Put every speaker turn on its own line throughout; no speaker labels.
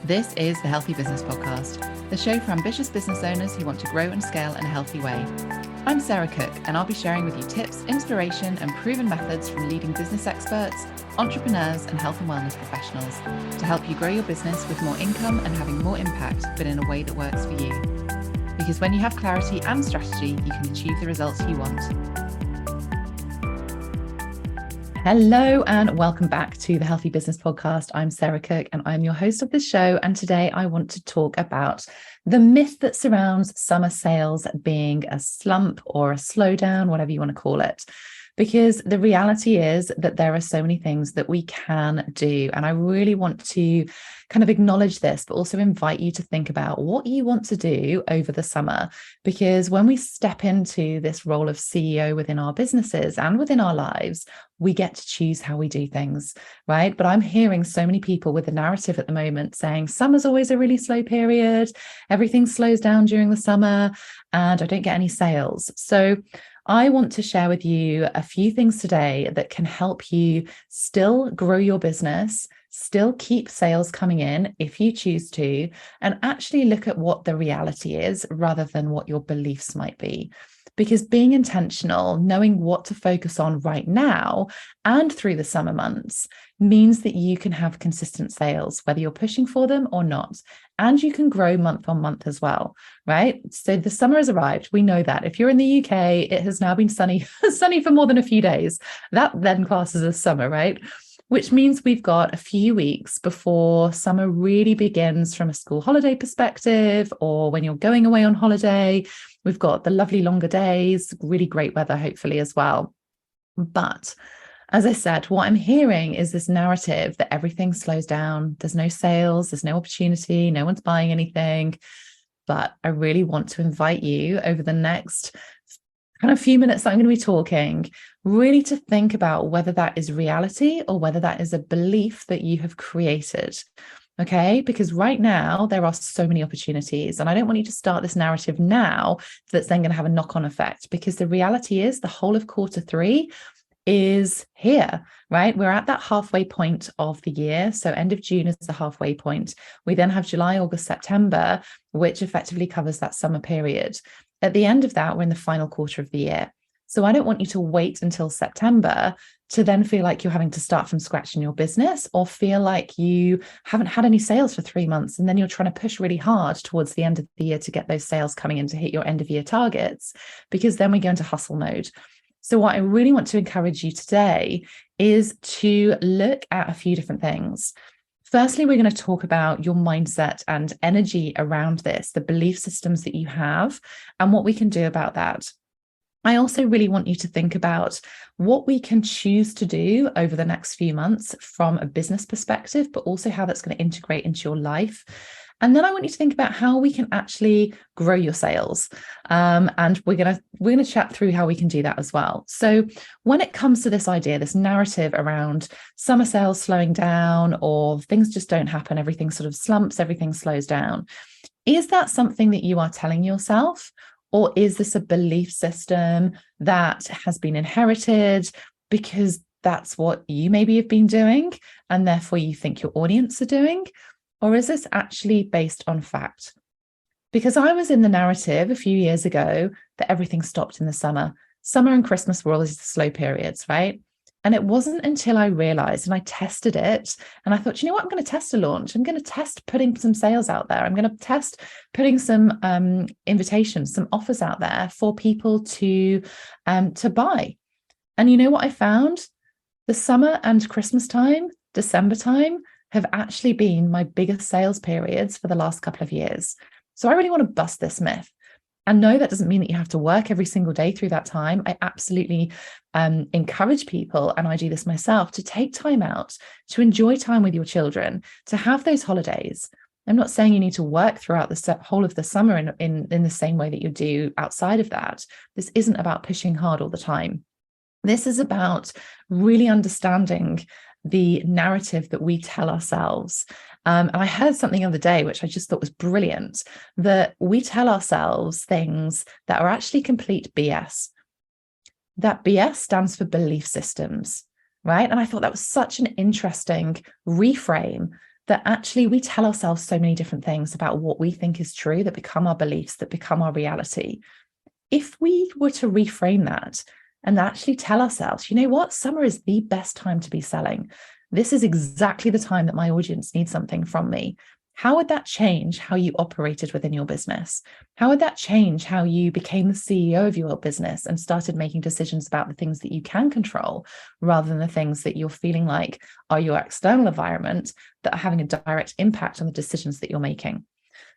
This is the Healthy Business Podcast, the show for ambitious business owners who want to grow and scale in a healthy way. I'm Sarah Cook, and I'll be sharing with you tips, inspiration, and proven methods from leading business experts, entrepreneurs, and health and wellness professionals to help you grow your business with more income and having more impact, but in a way that works for you. Because when you have clarity and strategy, you can achieve the results you want. Hello and welcome back to the Healthy Business Podcast. I'm Sarah Cook and I'm your host of this show. And today I want to talk about the myth that surrounds summer sales being a slump or a slowdown, whatever you want to call it. Because the reality is that there are so many things that we can do. And I really want to kind of acknowledge this, but also invite you to think about what you want to do over the summer. Because when we step into this role of CEO within our businesses and within our lives, we get to choose how we do things, right? But I'm hearing so many people with the narrative at the moment saying summer's always a really slow period, everything slows down during the summer, and I don't get any sales. So I want to share with you a few things today that can help you still grow your business, still keep sales coming in if you choose to, and actually look at what the reality is rather than what your beliefs might be. Because being intentional, knowing what to focus on right now and through the summer months means that you can have consistent sales, whether you're pushing for them or not. And you can grow month on month as well, right? So the summer has arrived. We know that. If you're in the UK, it has now been sunny for more than a few days. That then classes as summer, right? Which means we've got a few weeks before summer really begins from a school holiday perspective, or when you're going away on holiday. We've got the lovely longer days, really great weather, hopefully as well. But as I said, what I'm hearing is this narrative that everything slows down. There's no sales, there's no opportunity, no one's buying anything. But I really want to invite you over the next kind of few minutes that I'm going to be talking, really to think about whether that is reality or whether that is a belief that you have created. Okay, because right now there are so many opportunities, and I don't want you to start this narrative now that's then going to have a knock-on effect, because the reality is the whole of quarter three is here, right? We're at that halfway point of the year. So end of June is the halfway point. We then have July, August, September, which effectively covers that summer period. At the end of that, we're in the final quarter of the year. So I don't want you to wait until September to then feel like you're having to start from scratch in your business, or feel like you haven't had any sales for 3 months and then you're trying to push really hard towards the end of the year to get those sales coming in to hit your end of year targets, because then we go into hustle mode. So what I really want to encourage you today is to look at a few different things. Firstly, we're going to talk about your mindset and energy around this, the belief systems that you have, and what we can do about that. I also really want you to think about what we can choose to do over the next few months from a business perspective, but also how that's going to integrate into your life. And then I want you to think about how we can actually grow your sales. And we're gonna chat through how we can do that as well. So when it comes to this idea, this narrative around summer sales slowing down, or things just don't happen, everything sort of slumps, everything slows down, is that something that you are telling yourself? Or is this a belief system that has been inherited because that's what you maybe have been doing, and therefore you think your audience are doing? Or is this actually based on fact? Because I was in the narrative a few years ago that everything stopped in the summer. Summer and Christmas were always the slow periods, right? And it wasn't until I realized, and I tested it, and I thought, you know what, I'm going to test a launch. I'm going to test putting some sales out there. I'm going to test putting some invitations, some offers out there for people to buy. And you know what I found? The summer and Christmas time, December time, have actually been my biggest sales periods for the last couple of years. So I really want to bust this myth. And no, that doesn't mean that you have to work every single day through that time. I absolutely encourage people, and I do this myself, to take time out, to enjoy time with your children, to have those holidays. I'm not saying you need to work throughout the whole of the summer in the same way that you do outside of that. This isn't about pushing hard all the time. This is about really understanding the narrative that we tell ourselves. And I heard something the other day, which I just thought was brilliant, that we tell ourselves things that are actually complete BS. That BS stands for belief systems, right? And I thought that was such an interesting reframe, that actually we tell ourselves so many different things about what we think is true that become our beliefs, that become our reality. If we were to reframe that and actually tell ourselves, you know what, summer is the best time to be selling. This is exactly the time that my audience needs something from me. How would that change how you operated within your business? How would that change how you became the CEO of your business and started making decisions about the things that you can control rather than the things that you're feeling like are your external environment that are having a direct impact on the decisions that you're making?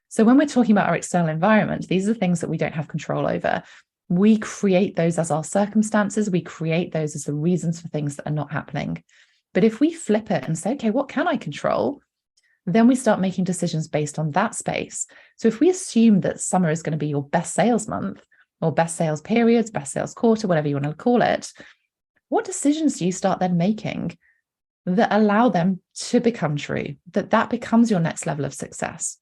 So when we're talking about our external environment, these are the things that we don't have control over. We create those as our circumstances. We create those as the reasons for things that are not happening. But if we flip it and say, okay, what can I control? Then we start making decisions based on that space. So if we assume that summer is going to be your best sales month or best sales periods, best sales quarter, whatever you want to call it, what decisions do you start then making that allow them to become true, that becomes your next level of success?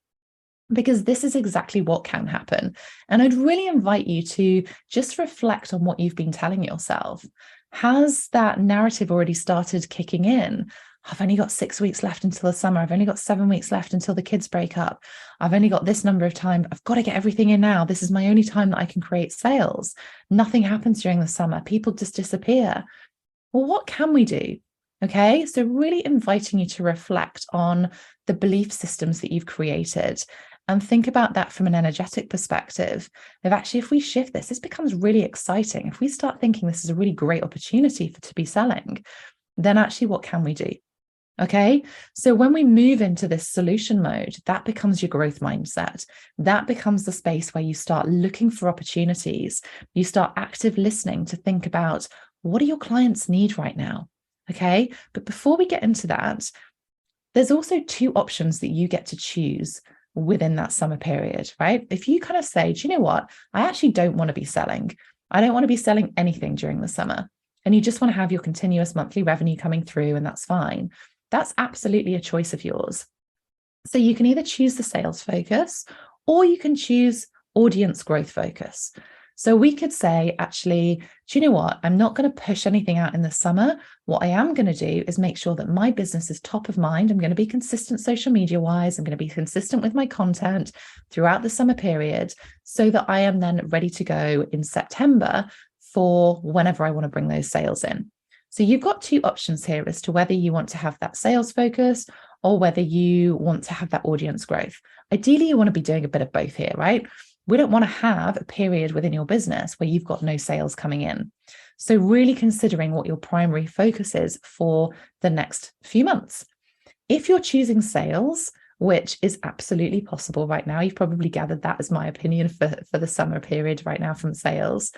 Because this is exactly what can happen. And I'd really invite you to just reflect on what you've been telling yourself. Has that narrative already started kicking in? I've only got 6 weeks left until the summer. I've only got 7 weeks left until the kids break up. I've only got this number of time. I've got to get everything in now. This is my only time that I can create sales. Nothing happens during the summer. People just disappear. Well, what can we do? Okay, so really inviting you to reflect on the belief systems that you've created and think about that from an energetic perspective of actually, if we shift this becomes really exciting. If we start thinking this is a really great opportunity to be selling, then actually what can we do? Okay, so when we move into this solution mode, that becomes your growth mindset. That becomes the space where you start looking for opportunities. You start active listening to think about what do your clients need right now? Okay, but before we get into that, there's also 2 options that you get to choose within that summer period, right? If you kind of say, do you know what? I actually don't want to be selling. I don't want to be selling anything during the summer. And you just want to have your continuous monthly revenue coming through, and that's fine. That's absolutely a choice of yours. So you can either choose the sales focus or you can choose audience growth focus. So we could say, actually, do you know what? I'm not going to push anything out in the summer. What I am going to do is make sure that my business is top of mind. I'm going to be consistent social media wise. I'm going to be consistent with my content throughout the summer period so that I am then ready to go in September for whenever I want to bring those sales in. So you've got 2 options here as to whether you want to have that sales focus or whether you want to have that audience growth. Ideally, you want to be doing a bit of both here, right? We don't want to have a period within your business where you've got no sales coming in. So really considering what your primary focus is for the next few months. If you're choosing sales, which is absolutely possible right now, you've probably gathered that as my opinion for the summer period right now from sales.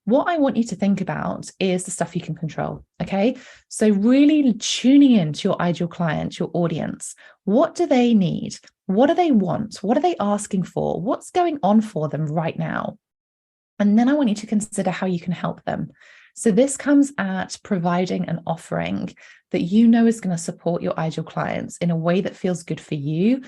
What I want you to think about is the stuff you can control, okay? So really tuning into your ideal client, your audience. What do they need? What do they want? What are they asking for? What's going on for them right now? And then I want you to consider how you can help them. So this comes at providing an offering that you know is going to support your ideal clients in a way that feels good for you,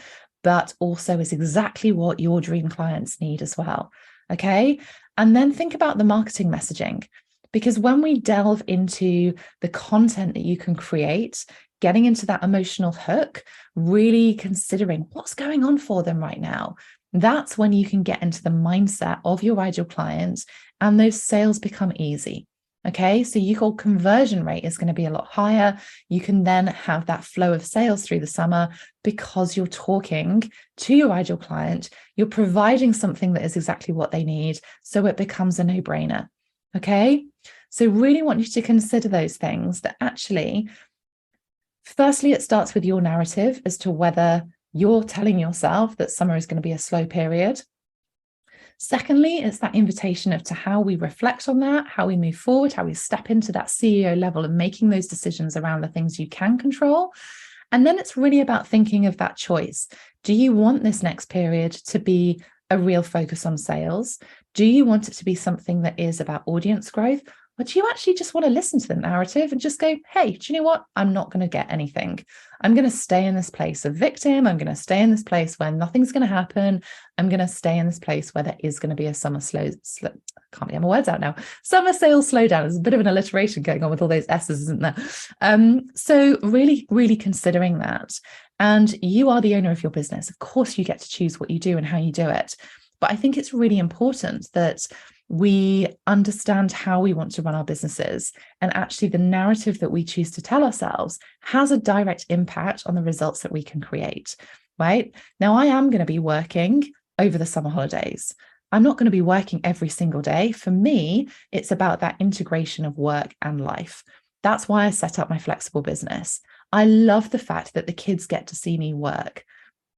but also is exactly what your dream clients need as well, okay? And then think about the marketing messaging, because when we delve into the content that you can create, getting into that emotional hook, really considering what's going on for them right now, that's when you can get into the mindset of your ideal clients and those sales become easy. Okay, so your conversion rate is going to be a lot higher. You can then have that flow of sales through the summer because you're talking to your ideal client. You're providing something that is exactly what they need. So it becomes a no-brainer. Okay, so really want you to consider those things that actually, firstly, it starts with your narrative as to whether you're telling yourself that summer is going to be a slow period. Secondly, it's that invitation of to how we reflect on that, how we move forward, how we step into that CEO level and making those decisions around the things you can control. And then it's really about thinking of that choice. Do you want this next period to be a real focus on sales? Do you want it to be something that is about audience growth? Or do you actually just want to listen to the narrative and just go, hey, do you know what? I'm not going to get anything. I'm going to stay in this place of victim. I'm going to stay in this place where nothing's going to happen. I'm going to stay in this place where there is going to be a summer can't get my words out now. Summer sales slowdown. There's a bit of an alliteration going on with all those S's, isn't there? So really, really considering that. And you are the owner of your business. Of course, you get to choose what you do and how you do it. But I think it's really important that we understand how we want to run our businesses. And actually, the narrative that we choose to tell ourselves has a direct impact on the results that we can create, right? Now, I am going to be working over the summer holidays. I'm not going to be working every single day. For me, it's about that integration of work and life. That's why I set up my flexible business. I love the fact that the kids get to see me work.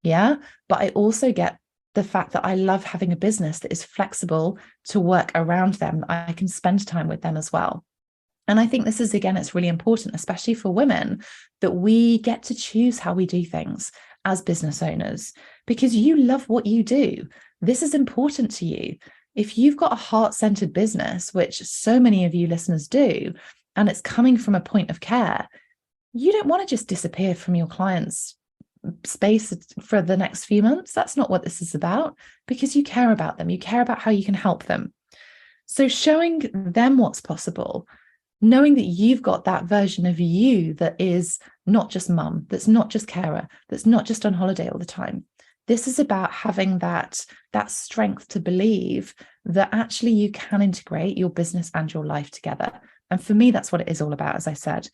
Yeah. But I also get the fact that I love having a business that is flexible to work around them. I can spend time with them as well. And I think this is, again, it's really important, especially for women, that we get to choose how we do things as business owners, because you love what you do. This is important to you. If you've got a heart-centered business, which so many of you listeners do, and it's coming from a point of care, you don't want to just disappear from your clients' space for the next few months. That's not what this is about, because you care about them. You care about how you can help them. So showing them what's possible, knowing that you've got that version of you that is not just mum, that's not just carer, that's not just on holiday all the time. This is about having that strength to believe that actually you can integrate your business and your life together. And for me, that's what it is all about. As I said,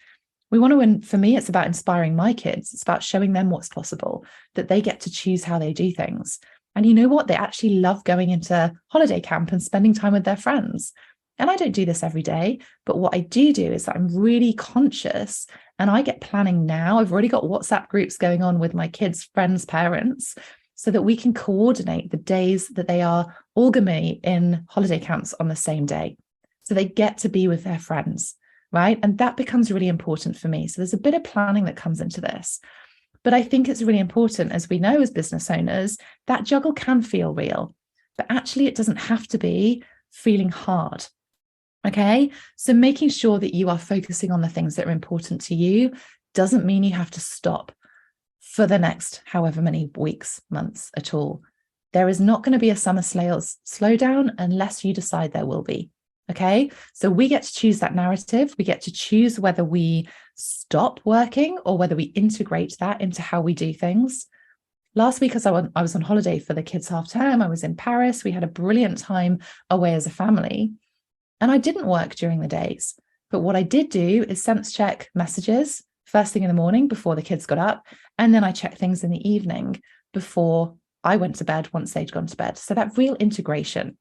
for me, it's about inspiring my kids. It's about showing them what's possible, that they get to choose how they do things. And you know what? They actually love going into holiday camp and spending time with their friends. And I don't do this every day, but what I do is that I'm really conscious, and I get planning now. I've already got WhatsApp groups going on with my kids' friends' parents, so that we can coordinate the days that they are all going to be in holiday camps on the same day. So they get to be with their friends, right? And that becomes really important for me. So there's a bit of planning that comes into this. But I think it's really important, as we know as business owners, that juggle can feel real, but actually it doesn't have to be feeling hard. Okay, so making sure that you are focusing on the things that are important to you doesn't mean you have to stop for the next however many weeks, months at all. There is not going to be a summer sales slowdown unless you decide there will be. Okay, so we get to choose that narrative. We get to choose whether we stop working or whether we integrate that into how we do things. Last week, as I was on holiday for the kids' half term, I was in Paris. We had a brilliant time away as a family. And I didn't work during the days. But what I did do is sense check messages first thing in the morning before the kids got up. And then I checked things in the evening before I went to bed once they'd gone to bed. So that real integration.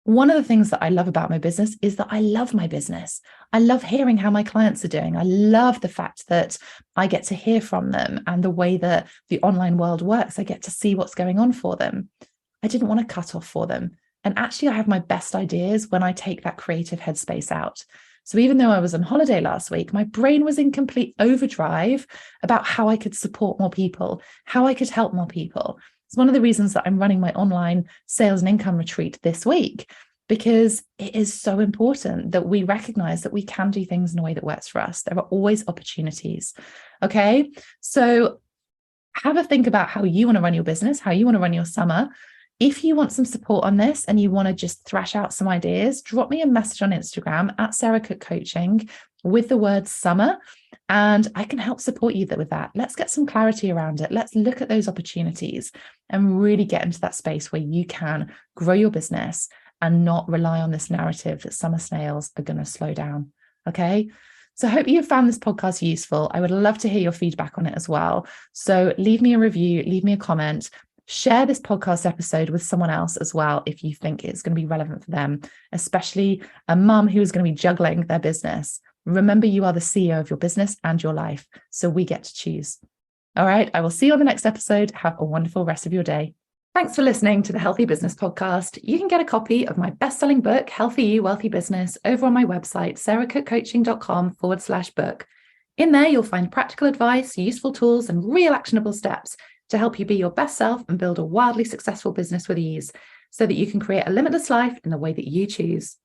One of the things that I love about my business is that I love my business. I love hearing how my clients are doing. I love the fact that I get to hear from them, and the way that the online world works. I get to see what's going on for them. I didn't want to cut off for them. And actually, I have my best ideas when I take that creative headspace out. So even though I was on holiday last week, my brain was in complete overdrive about how I could support more people, how I could help more people. It's one of the reasons that I'm running my online sales and income retreat this week, because it is so important that we recognize that we can do things in a way that works for us. There are always opportunities. Okay, so have a think about how you want to run your business, how you want to run your summer. If you want some support on this and you want to just thrash out some ideas, drop me a message on Instagram at Sarah Cook Coaching with the word summer, and I can help support you with that. Let's get some clarity around it. Let's look at those opportunities and really get into that space where you can grow your business and not rely on this narrative that summer sales are going to slow down. Okay. So I hope you found this podcast useful. I would love to hear your feedback on it as well. So leave me a review, leave me a comment. Share this podcast episode with someone else as well if you think it's going to be relevant for them, especially a mum who is going to be juggling their business. Remember, you are the CEO of your business and your life, so we get to choose. All right, I will see you on the next episode. Have a wonderful rest of your day. Thanks for listening to the Healthy Business Podcast. You can get a copy of my best-selling book, Healthy You, Wealthy Business, over on my website, sarahcookcoaching.com/book. In there, you'll find practical advice, useful tools, and real actionable steps to help you be your best self and build a wildly successful business with ease, so that you can create a limitless life in the way that you choose.